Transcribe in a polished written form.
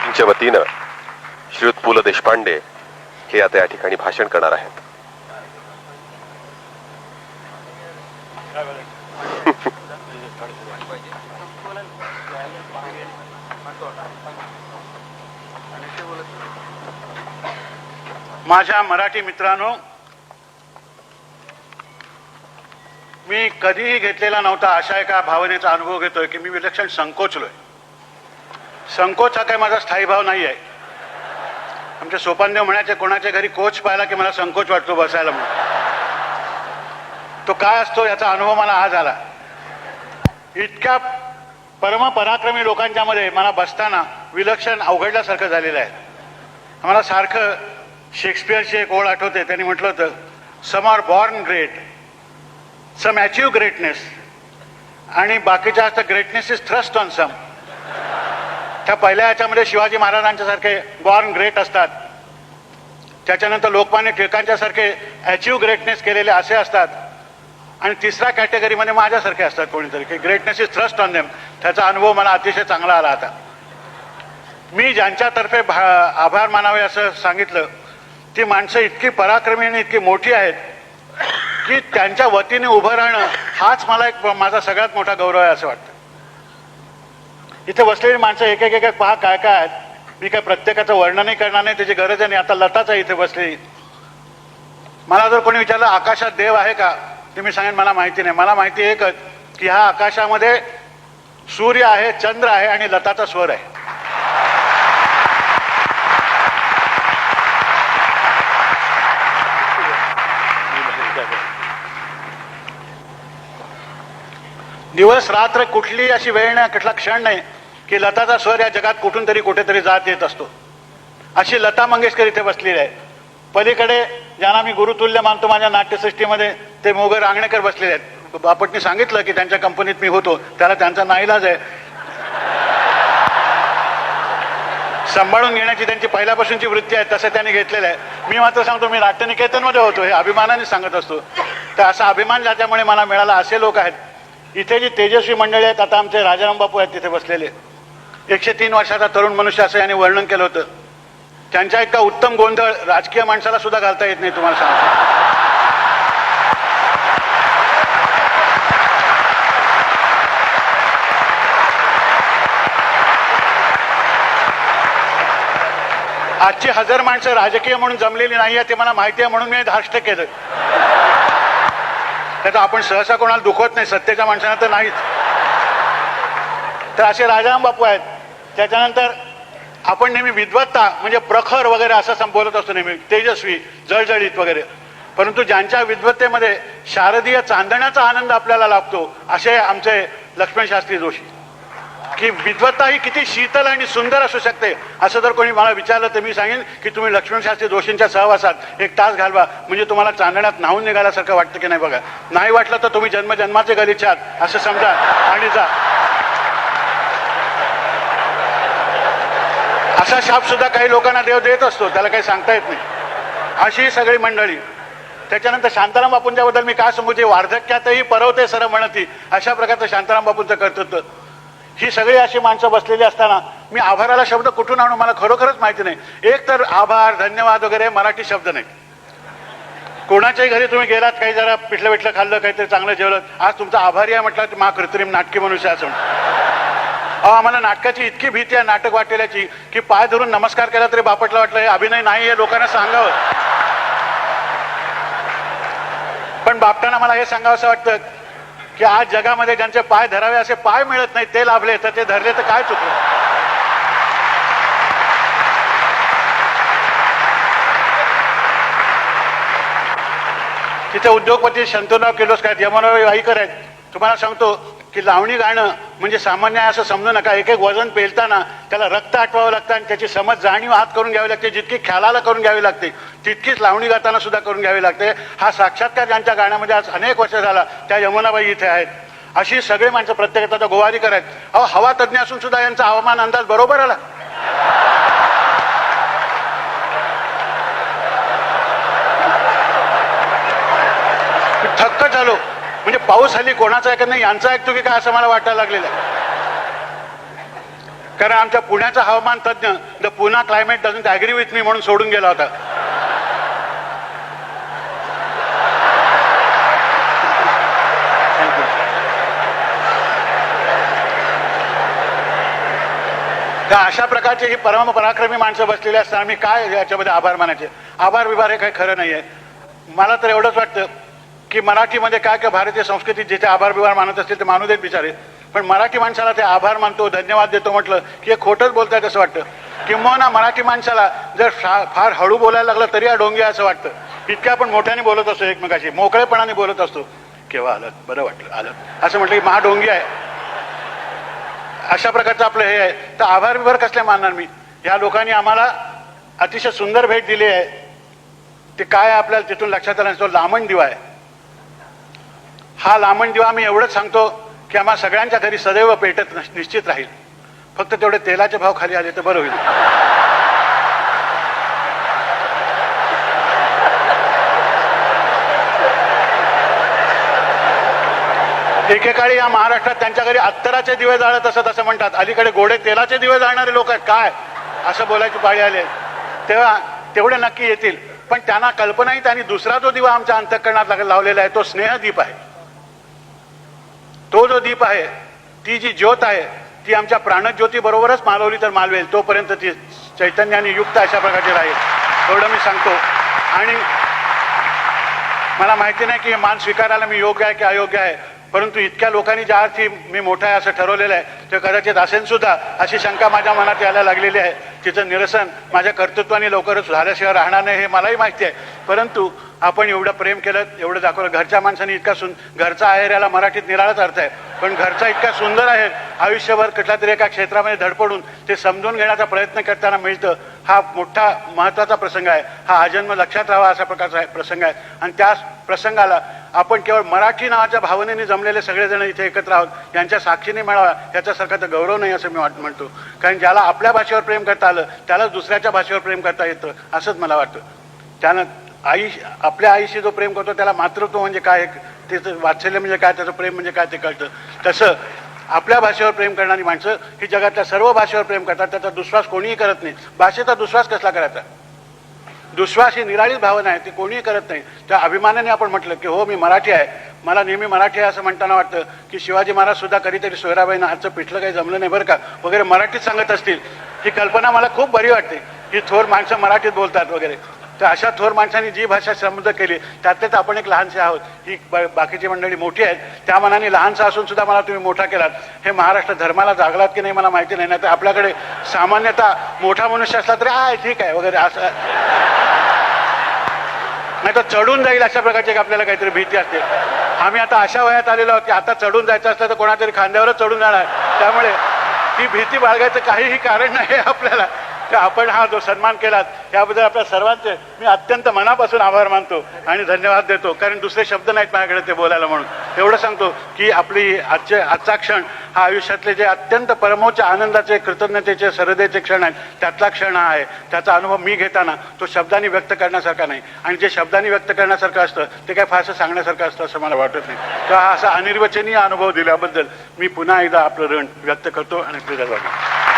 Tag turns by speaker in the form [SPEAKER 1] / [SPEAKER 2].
[SPEAKER 1] च्या वतीनं श्रीयुत पु ल देशपांडे हे आता या ठिकाणी भाषण करणार आहेत.
[SPEAKER 2] माझ्या मराठी मित्रांनो, मी कधीही घेतलेला नव्हता अशा एका भावनेचा अनुभव घेतोय की मी विलक्षण संकोचलोय. संकोच हा काही माझा स्थायी भाव नाही आहे. आमचे सोपानदेव म्हणायचे कोणाच्या घरी कोच पाहिला की मला संकोच वाटतो बसायला म्हणून. तो काय असतो याचा अनुभव मला आज आला. इतक्या परमपराक्रमी लोकांच्या मध्ये मला बसताना विलक्षण अवघडल्यासारखं झालेलं आहे. आम्हाला सारखं शेक्सपियरची एक ओळ आठवते. त्यांनी म्हटलं होतं, some are born great, some achieve greatness, आणि बाकीच्या असतं greatness is thrust on some. त्या पहिल्या याच्यामध्ये शिवाजी महाराजांच्या सारखे बॉर्न ग्रेट असतात, त्याच्यानंतर लोकमान्य टिळकांच्या सारखे अचीव ग्रेटनेस केलेले असे असतात, आणि तिसऱ्या कॅटेगरीमध्ये माझ्यासारखे असतात कोणीतरी की greatness is thrust on them. त्याचा अनुभव मला अतिशय चांगला आला. आता मी ज्यांच्यातर्फे आभार मानावे असं सांगितलं, ती माणसं इतकी पराक्रमी आणि इतकी मोठी आहेत की त्यांच्या वतीने उभं राहणं हाच मला एक माझा सगळ्यात मोठा गौरव आहे असं वाटतं. इथे बसलेली माणसं एक एक एक पहा काय काय आहेत. मी काय प्रत्येकाचं वर्णनही करणार नाही, त्याची गरज नाही. आता लताच आहे इथे बसलेली. मला जर कोणी विचारलं आकाशात देव आहे का, ते मी सांगेन मला माहिती नाही. मला माहिती एकच की ह्या आकाशामध्ये सूर्य आहे, चंद्र आहे आणि लताचा स्वर आहे. दिवस रात्र कुठली अशी वेळ नाही, कुठला क्षण नाही की लताचा स्वर या जगात कुठून तरी कुठेतरी जात येत असतो. अशी लता मंगेशकर इथे बसलेली आहे. पलीकडे ज्यांना मी गुरुतुल्य मानतो माझ्या नाट्यसृष्टीमध्ये, ते मोगर आंगणेकर बसलेले आहेत. बापटने सांगितलं की त्यांच्या कंपनीत मी होतो, त्याला त्यांचा नाईलाज आहे. सांभाळून घेण्याची त्यांची पहिल्यापासूनची वृत्ती आहे, तसं त्यांनी घेतलेलं आहे. मी मात्र सांगतो मी नाट्यनिकेतनमध्ये होतो, हे अभिमानाने सांगत असतो. तर असा अभिमान ज्याच्यामुळे मला मिळाला असे लोक आहेत. इथे जी तेजस्वी मंडळी आहेत, आता आमचे राजाराम बापू आहेत तिथे बसलेले, 103 वर्षाचा तरुण मनुष्य असं यांनी वर्णन केलं होतं. त्यांच्या इतका उत्तम गोंधळ राजकीय माणसाला सुद्धा घालता येत नाही तुम्हाला सांगतो. आजची 1000 माणसं राजकीय म्हणून जमलेली नाही आहे, ते मला माहिती आहे, म्हणून मी धाष्ट केलं. त्याचं आपण सहसा कोणाला दुखवत नाही, सत्तेच्या माणसांना तर नाहीच. तर असे राजाराम बापू आहेत. त्याच्यानंतर आपण नेहमी विद्वत्ता म्हणजे प्रखर वगैरे असं बोलत असतो, नेहमी तेजस्वी, जळजळीत वगैरे. परंतु ज्यांच्या विद्वत्तेमध्ये शारदीय चांदण्याचा आनंद आपल्याला लाभतो असे आमचे लक्ष्मण शास्त्री जोशी. की विद्वत्ता ही किती शीतल आणि सुंदर असू शकते असं जर कोणी मला विचारलं तर मी सांगेन की तुम्ही लक्ष्मण शास्त्री जोशींच्या सहवासात 1 तास घालवा, म्हणजे तुम्हाला चांदण्यात न्हावून निघाल्यासारखं वाटतं की नाही बघा. नाही वाटलं तर तुम्ही जन्मजन्माचे गलिच्छ आहात असं समजा आणि जा. असा शाप सुद्धा काही लोकांना देव देत असतो, त्याला काही सांगता येत नाही. अशी सगळी मंडळी. त्याच्यानंतर शांताराम बापूंच्याबद्दल मी काय सांगू, जे वार्धक्यातही परवते सर म्हणती, अशा प्रकारचं शांताराम बापूंचं कर्तृत्व. ही सगळी अशी माणसं बसलेली असताना मी आभाराला शब्द कुठून आणू मला खरोखरच माहिती नाही. एक तर आभार, धन्यवाद वगैरे मराठी शब्द नाही. कोणाच्याही घरी तुम्ही गेलात, काही जरा पिठलं पिठलं खाल्लं, काहीतरी चांगलं जेवलं, आज तुमचा आभारी आहे म्हटलं मा कृत्रिम नाटकी मनुष्य असं म्हणतो. आम्हाला नाटकाची इतकी भीती आहे नाटक वाटेल्याची की पाय धरून नमस्कार केला तरी बापटला वाटलं हे अभिनय नाही, हे लोकांना सांगावं. पण बापटांना मला हे सांगावं असं वाटतं की आज जगामध्ये ज्यांचे पाय धरावे असे पाय मिळत नाही, ते लाभले, तर ते धरले तर काय चुकलं. तिथे उद्योगपती शंतनुराव किर्लोस्कर, यमुनाबाई वाईकर आहेत. तुम्हाला सांगतो की लावणी गाणं म्हणजे सामान्य आहे असं समजू नका. एक एक वजन पेलताना त्याला रक्त आटवावं लागतं आणि त्याची समज जाणीव हात करून घ्यावी लागते. जितकी ख्यालाला करून घ्यावी लागते तितकीच लावणी गाताना सुद्धा करून घ्यावी लागते. हा साक्षात्कार ज्यांच्या गाण्यामध्ये आज अनेक वर्ष झाला त्या यमुनाबाई इथे आहेत. अशी सगळे माणसं, प्रत्येकाचा गोवारीकर आहेत. हवा तज्ज्ञ असून सुद्धा यांचा हवामान अंदाज बरोबर आला. थक्क झालो. म्हणजे पाऊस हल्ली कोणाचा ऐकत नाही, यांचा ऐकतो की काय असं मला वाटायला लागलेलं आहे. कारण आमच्या पुण्याचा हवामान तज्ज्ञ the Poona climate doesn't agree with me म्हणून सोडून गेला होता. तर अशा प्रकारची ही पराक्रमी माणसं बसलेली असताना मी काय याच्यामध्ये आभार मानायचे? आभार विभार हे काही खरं नाही आहे. मला तर एवढंच वाटतं की मराठीमध्ये काय किंवा भारतीय संस्कृतीत जिथे आभार विभार मानत असतील ते मानू देत बिचारे, पण मराठी माणसाला ते आभार मानतो, धन्यवाद देतो म्हटलं की हे खोटंच बोलतायत असं वाटतं. किंबहुना मराठी माणसाला जर फार हळू बोलायला लागलं तरी डोंगी असं वाटतं. इतक्या आपण मोठ्याने बोलत असतो, एकमेकाशी मोकळेपणाने बोलत असतो. केव्हा आलं, बरं वाटलं आलं असं म्हटलं की महाडोंगी आहे. अशा प्रकारचं आपलं हे आहे. तर आभार विभार कसले मानणार मी? ह्या लोकांनी आम्हाला अतिशय सुंदर भेट दिली आहे. ते काय आपल्याला तिथून लक्षात आलं, तो लामण दिवा आहे. हा लामण दिवा मी एवढंच सांगतो की आम्हा सगळ्यांच्या घरी सदैव पेटत निश्चित राहील. फक्त तेवढे तेलाचे भाव खाली आले तर बरं होईल. एकेकाळी या महाराष्ट्रात त्यांच्या घरी अत्तराचे दिवे जाळत असत असं म्हणतात. अलीकडे गोडे तेलाचे दिवे जाळणारे लोक आहेत काय असं बोलायची पाळी आली. तेव्हा तेवढे नक्की येतील, पण त्यांना कल्पनाही त्यांनी दुसरा जो दिवा आमच्या अंतःकरणात लावलेला आहे तो स्नेहदीप आहे. तो जो दीप आहे, ती जी ज्योत आहे ती आमच्या प्राणज्योती बरोबरच मालवली तर मालवेल, तोपर्यंत ती चैतन्याने युक्त अशा प्रकारची राहील एवढं मी सांगतो. आणि मला माहिती नाही की हे मान स्वीकारायला मी योग्य आहे की अयोग्य आहे, परंतु इतक्या लोकांनी ज्या अर्थी मी मोठा आहे असं ठरवलेलं आहे ते कदाचित असेल सुद्धा अशी शंका माझ्या मनात यायला लागलेली आहे. तिचं निरसन माझ्या कर्तृत्वाने लवकरच झाल्याशिवाय राहणार नाही हे मलाही माहिती आहे. परंतु आपण एवढं प्रेम केलं, एवढं दाखवलं. घरच्या माणसाने इतका घरचा आहेर याला मराठीत निराळाच अर्थ आहे, पण घरचा इतका सुंदर आहे आयुष्यभर कुठल्या तरी एका क्षेत्रामध्ये धडपडून ते समजून घेण्याचा प्रयत्न करताना मिळतं. हा मोठा महत्त्वाचा प्रसंग आहे. हा आजन्म लक्षात राहावा अशा प्रकारचा प्रसंग आहे. आणि त्या प्रसंगाला आपण केवळ मराठी नावाच्या भावनेने जमलेले सगळेजण इथे एकत्र आहोत यांच्या साक्षीने मिळावा याच्यासारखा तर गौरव नाही असं मी म्हणतो. कारण ज्याला आपल्या भाषेवर प्रेम करता आलं त्यालाच दुसऱ्याच्या भाषेवर प्रेम करता येतं असंच मला वाटतं. त्यानं आपल्या आईशी जो प्रेम करतो त्याला मातृत्व म्हणजे काय, त्याचं वात्सल्य म्हणजे काय, त्याचं प्रेम म्हणजे काय ते कळतं. तसं आपल्या भाषेवर प्रेम करणारी माणसं ही जगातल्या सर्व भाषेवर प्रेम करतात. त्याचा दुश्वास कोणीही करत नाही. भाषेचा दुश्वास कसला करायचा? दुश्वास ही निराळीच भावना आहे, ती कोणीही करत नाही. त्या अभिमानाने आपण म्हटलं की हो मी मराठी आहे, मला नेहमी मराठी आहे असं म्हणताना वाटतं की शिवाजी महाराज सुद्धा कधीतरी सोयराबाईंना आजचं पिठलं काही जमलं नाही बरं का वगैरे मराठीत सांगत असतील. ही कल्पना मला खूप बरी वाटते की थोर माणसं मराठीत बोलतात वगैरे. तर अशा थोर माणसांनी जी भाषा समृद्ध केली त्यातलेच आपण एक लहानसे आहोत. ही बाकीची मंडळी मोठी आहेत, त्या मनाने लहानसा असून सुद्धा मला तुम्ही मोठा केलात. हे महाराष्ट्र धर्माला जागलात की नाही मला माहिती नाही. तर आपल्याकडे सामान्यतः मोठा मनुष्य असला तरी ठीक आहे वगैरे असं, नाही तर चढून जाईल अशा प्रकारची आपल्याला काहीतरी भीती असते. आम्ही आता अशा वयात आलेलो आहोत की आता चढून जायचं असलं तर कोणातरी खांद्यावरच चढून जाणार. त्यामुळे ती भीती बाळगायचं काहीही कारण नाही आपल्याला. तर आपण हा जो सन्मान केलात त्याबद्दल आपल्या सर्वांचे मी अत्यंत मनापासून आभार मानतो आणि धन्यवाद देतो. कारण दुसरे शब्द नाहीत माझ्याकडे ते बोलायला. म्हणून एवढं सांगतो की आपली आजचा क्षण हा आयुष्यातले जे अत्यंत परमोच्च आनंदाचे, कृतज्ञतेचे, श्रद्धेचे क्षण आहेत त्यातला क्षण हा आहे. त्याचा अनुभव मी घेताना तो शब्दांनी व्यक्त करण्यासारखा नाही. आणि जे शब्दांनी व्यक्त करण्यासारखं असतं ते काय फारसं सांगण्यासारखं असतं असं मला वाटत नाही. तर हा असा अनिर्वचनीय अनुभव दिल्याबद्दल मी पुन्हा एकदा आपलं ऋण व्यक्त करतो आणि कृतज्ञ वाटतो.